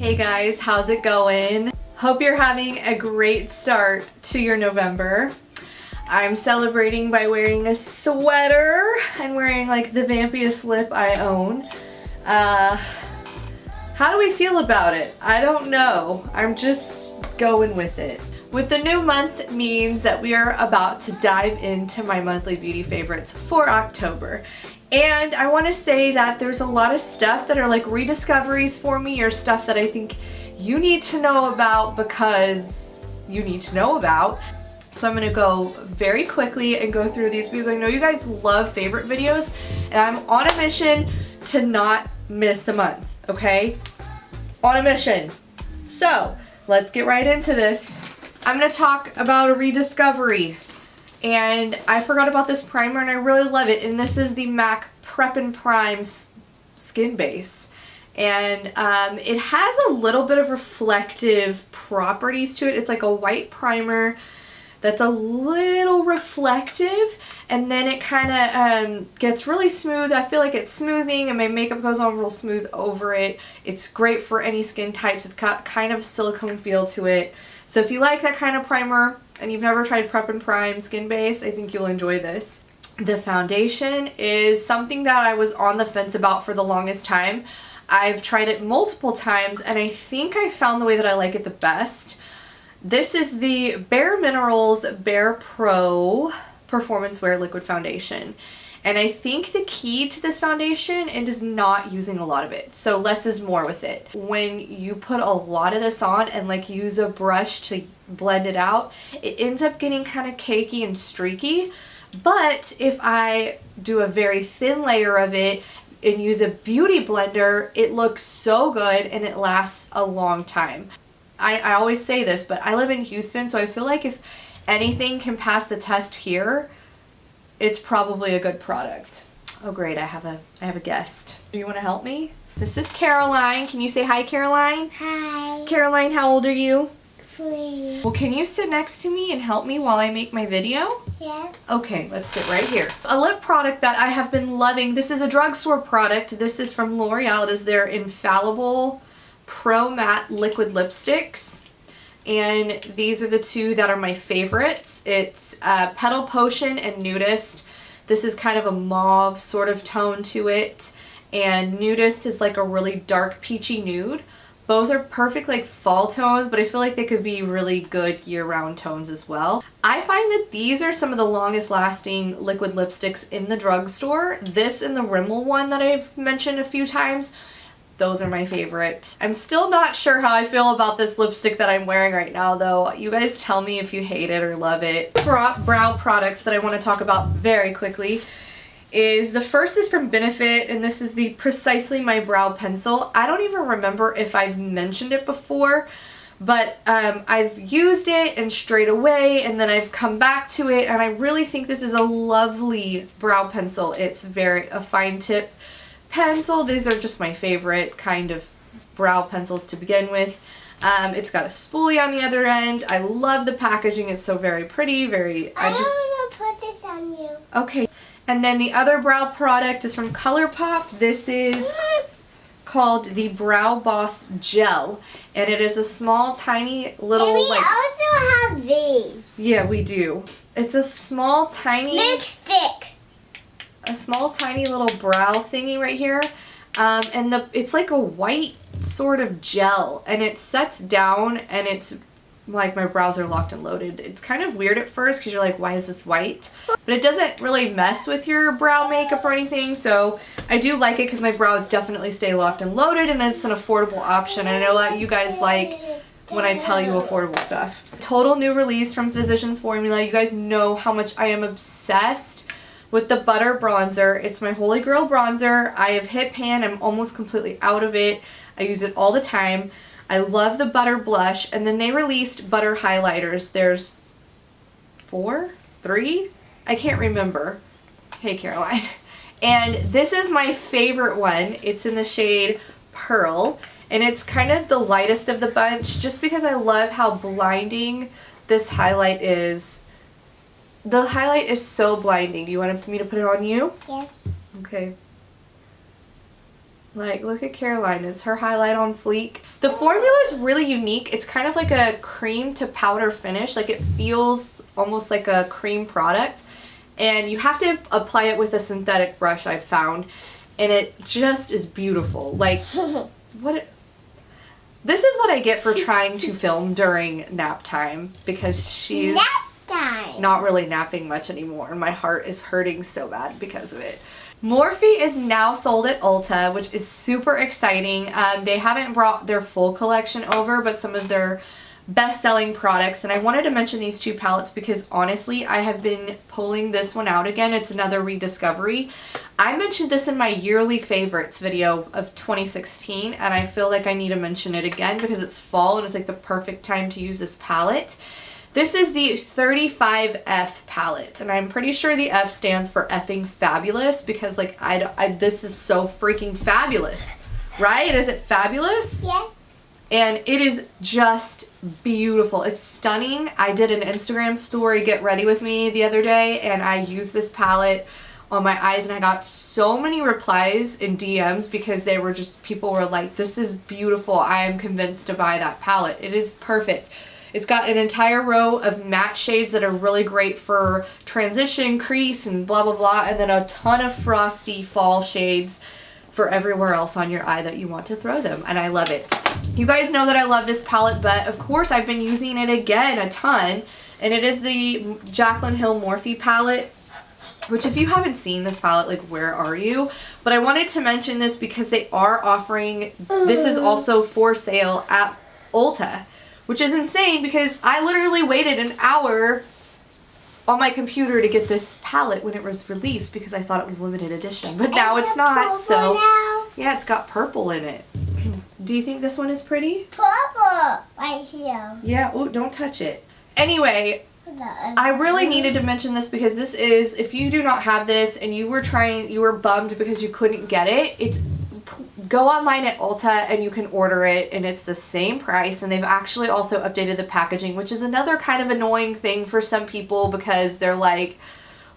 Hey guys, how's it going? Hope you're having a great start to your November. I'm celebrating by wearing a sweater and wearing like the vampiest lip I own. How do we feel about it? I don't know. I'm just going with it. With the new month means that we are about to dive into my monthly beauty favorites for October. And I want to say that there's a lot of stuff that are like rediscoveries for me, or stuff that I think you need to know about because you need to know about. So I'm going to go very quickly and go through these because I know you guys love favorite videos and I'm on a mission to not miss a month, okay? On a mission. So let's get right into this. I'm going to talk about a rediscovery. And I forgot about this primer and I really love it. And this is the MAC Prep and Prime Skin Base. And it has a little bit of reflective properties to it. It's like a white primer that's a little reflective. And then it kind of gets really smooth. I feel like it's smoothing and my makeup goes on real smooth over it. It's great for any skin types. It's got kind of a silicone feel to it. So if you like that kind of primer and you've never tried Prep and Prime Skin Base, I think you'll enjoy this. The foundation is something that I was on the fence about for the longest time. I've tried it multiple times and I think I found the way that I like it the best. This is the Bare Minerals Bare Pro Performance Wear Liquid Foundation. And I think the key to this foundation is not using a lot of it. So less is more with it. When you put a lot of this on and like use a brush to blend it out, it ends up getting kind of cakey and streaky. But if I do a very thin layer of it and use a beauty blender, it looks so good and it lasts a long time. I always say this, but I live in Houston, so I feel like if anything can pass the test here, it's probably a good product. Oh great, I have a guest. Do you want to help me? This is Caroline. Can you say hi, Caroline? Hi. Caroline, how old are you? 3. Well, can you sit next to me and help me while I make my video? Yeah. Okay, let's sit right here. A lip product that I have been loving. This is a drugstore product. This is from L'Oreal. It is their Infallible Pro Matte Liquid Lipsticks. And these are the two that are my favorites. It's Petal Potion and Nudist. This is kind of a mauve sort of tone to it. And Nudist is like a really dark peachy nude. Both are perfect like fall tones, but I feel like they could be really good year-round tones as well. I find that these are some of the longest lasting liquid lipsticks in the drugstore. This and the Rimmel one that I've mentioned a few times, those are my favorite. I'm still not sure how I feel about this lipstick that I'm wearing right now though. You guys tell me if you hate it or love it. Brow products that I want to talk about very quickly is the first is from Benefit, and this is the Precisely My Brow Pencil. I don't even remember if I've mentioned it before, but I've used it and strayed away and then I've come back to it, and I really think this is a lovely brow pencil. It's a fine tip pencil. These are just my favorite kind of brow pencils to begin with. It's got a spoolie on the other end. I love the packaging. It's so very pretty. I want to put this on you. Okay. And then the other brow product is from ColourPop. This is called the Brow Boss Gel, and it is a small, tiny little. And we also have these. Yeah, we do. It's a small, tiny lipstick. A small, tiny little brow thingy right here, and it's like a white sort of gel, and it sets down, and it's like my brows are locked and loaded. It's kind of weird at first because you're like, why is this white? But it doesn't really mess with your brow makeup or anything, so I do like it because my brows definitely stay locked and loaded, and it's an affordable option. And I know that you guys like when I tell you affordable stuff. Total new release from Physicians Formula. You guys know how much I am obsessed with the Butter Bronzer. It's my holy grail bronzer. I have hit pan. I'm almost completely out of it. I use it all the time. I love the Butter Blush, and then they released Butter Highlighters. There's 3? I can't remember. Hey, Caroline. And this is my favorite one. It's in the shade Pearl, and it's kind of the lightest of the bunch just because I love how blinding this highlight is. The highlight is so blinding. Do you want me to put it on you? Yes. Okay. Like, look at Carolina's, her highlight on fleek. The formula is really unique. It's kind of like a cream to powder finish. Like, it feels almost like a cream product. And you have to apply it with a synthetic brush, I've found. And it just is beautiful. Like, this is what I get for trying to film during nap time, because she's not really napping much anymore, and my heart is hurting so bad because of it. Morphe is now sold at Ulta, which is super exciting. They haven't brought their full collection over, but some of their best-selling products, and I wanted to mention these two palettes because honestly I have been pulling this one out again. It's another rediscovery. I mentioned this in my yearly favorites video of 2016, and I feel like I need to mention it again because it's fall and it's like the perfect time to use this palette. This is the 35F palette, and I'm pretty sure the F stands for effing fabulous, because like this is so freaking fabulous, right? Is it fabulous? Yeah. And it is just beautiful. It's stunning. I did an Instagram story, get ready with me, the other day, and I used this palette on my eyes, and I got so many replies in DMs because they were just, people were like, this is beautiful. I am convinced to buy that palette. It is perfect. It's got an entire row of matte shades that are really great for transition, crease, and blah, blah, blah, and then a ton of frosty fall shades for everywhere else on your eye that you want to throw them, and I love it. You guys know that I love this palette, but of course I've been using it again a ton, and it is the Jaclyn Hill Morphe palette, which if you haven't seen this palette, like, where are you? But I wanted to mention this because they are offering, this is also for sale at Ulta, which is insane because I literally waited an hour on my computer to get this palette when it was released because I thought it was limited edition, but now it's not. So yeah, it's got purple in it. Do you think this one is pretty? Purple right here. Yeah. Oh, don't touch it. Anyway, I really needed to mention this because this is, if you do not have this and you were bummed because you couldn't get it, go online at Ulta and you can order it, and it's the same price, and they've actually also updated the packaging, which is another kind of annoying thing for some people because they're like,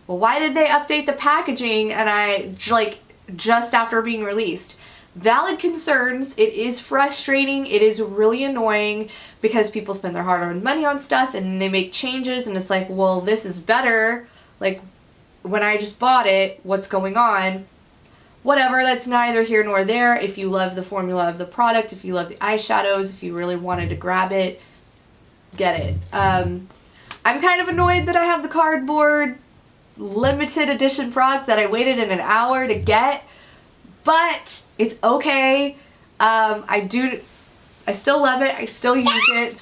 well, why did they update the packaging and just after being released? Valid concerns. It is frustrating. It is really annoying because people spend their hard-earned money on stuff and they make changes, and it's like, well, this is better. Like, when I just bought it, what's going on? Whatever, that's neither here nor there. If you love the formula of the product, if you love the eyeshadows, if you really wanted to grab it, get it. I'm kind of annoyed that I have the cardboard limited edition product that I waited in an hour to get, but it's okay. I still love it. I still use it.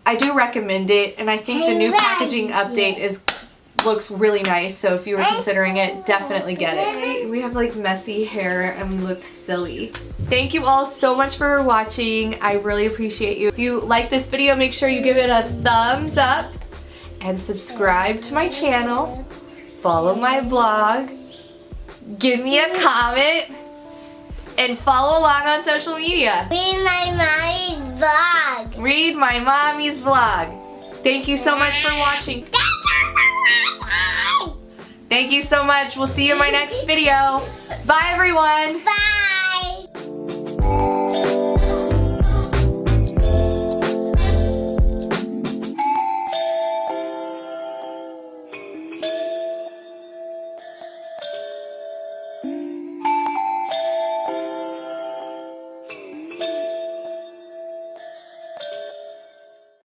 I do recommend it, and I think the new packaging update looks really nice, so if you were considering it, definitely get it. We have like messy hair and we look silly. Thank you all so much for watching. I really appreciate you. If you like this video, make sure you give it a thumbs up and subscribe to my channel. Follow my blog. Give me a comment and follow along on social media. Read my mommy's vlog. Read my mommy's vlog. Thank you so much for watching. Thank you so much. We'll see you in my next video. Bye, everyone. Bye.